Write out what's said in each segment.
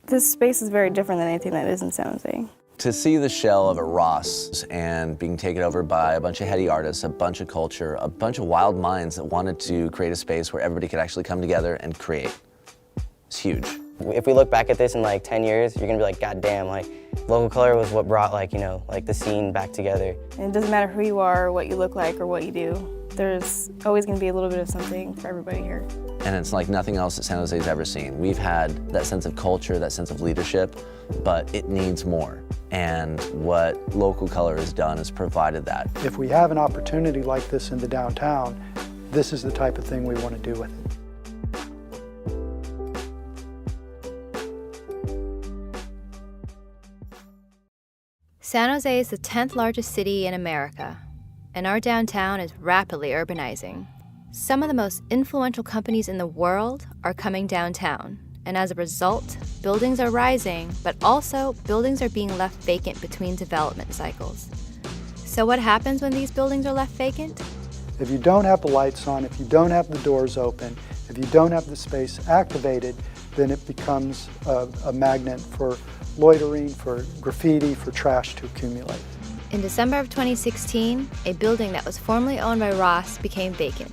This space is very different than anything that is in San Jose. To see the shell of a Ross and being taken over by a bunch of heady artists, a bunch of culture, a bunch of wild minds that wanted to create a space where everybody could actually come together and create, it's huge. If we look back at this in like 10 years, you're gonna be like, God damn, like Local Color was what brought like the scene back together. And it doesn't matter who you are, or what you look like, or what you do. There's always gonna be a little bit of something for everybody here. And it's like nothing else that San Jose's ever seen. We've had that sense of culture, that sense of leadership, but it needs more. And what Local Color has done is provided that. If we have an opportunity like this in the downtown, this is the type of thing we want to do with it. San Jose is the 10th largest city in America, and our downtown is rapidly urbanizing. Some of the most influential companies in the world are coming downtown, and as a result, buildings are rising, but also buildings are being left vacant between development cycles. So what happens when these buildings are left vacant? If you don't have the lights on, if you don't have the doors open, if you don't have the space activated, then it becomes a magnet for loitering, for graffiti, for trash to accumulate. In December of 2016, a building that was formerly owned by Ross became vacant,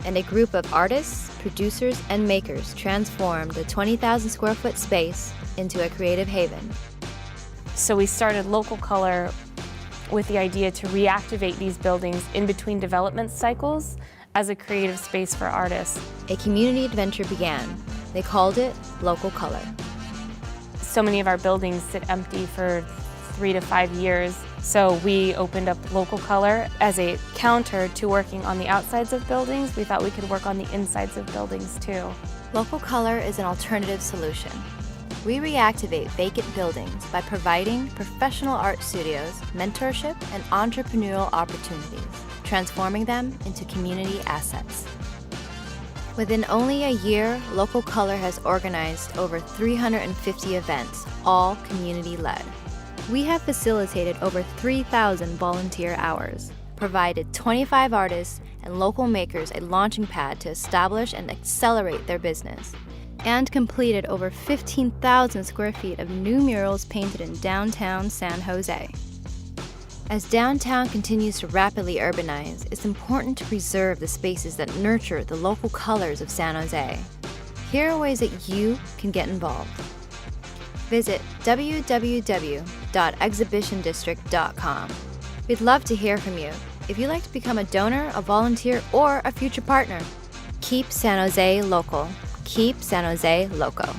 and a group of artists, producers, and makers transformed the 20,000 square foot space into a creative haven. So we started Local Color with the idea to reactivate these buildings in between development cycles as a creative space for artists. A community adventure began. They called it Local Color. So many of our buildings sit empty for 3 to 5 years. So we opened up Local Color as a counter to working on the outsides of buildings. We thought we could work on the insides of buildings too. Local Color is an alternative solution. We reactivate vacant buildings by providing professional art studios, mentorship, and entrepreneurial opportunities, transforming them into community assets. Within only a year, Local Color has organized over 350 events, all community-led. We have facilitated over 3,000 volunteer hours, provided 25 artists and local makers a launching pad to establish and accelerate their business, and completed over 15,000 square feet of new murals painted in downtown San Jose. As downtown continues to rapidly urbanize, it's important to preserve the spaces that nurture the local colors of San Jose. Here are ways that you can get involved. Visit www.exhibitiondistrict.com. We'd love to hear from you. If you'd like to become a donor, a volunteer, or a future partner, keep San Jose local. Keep San Jose loco.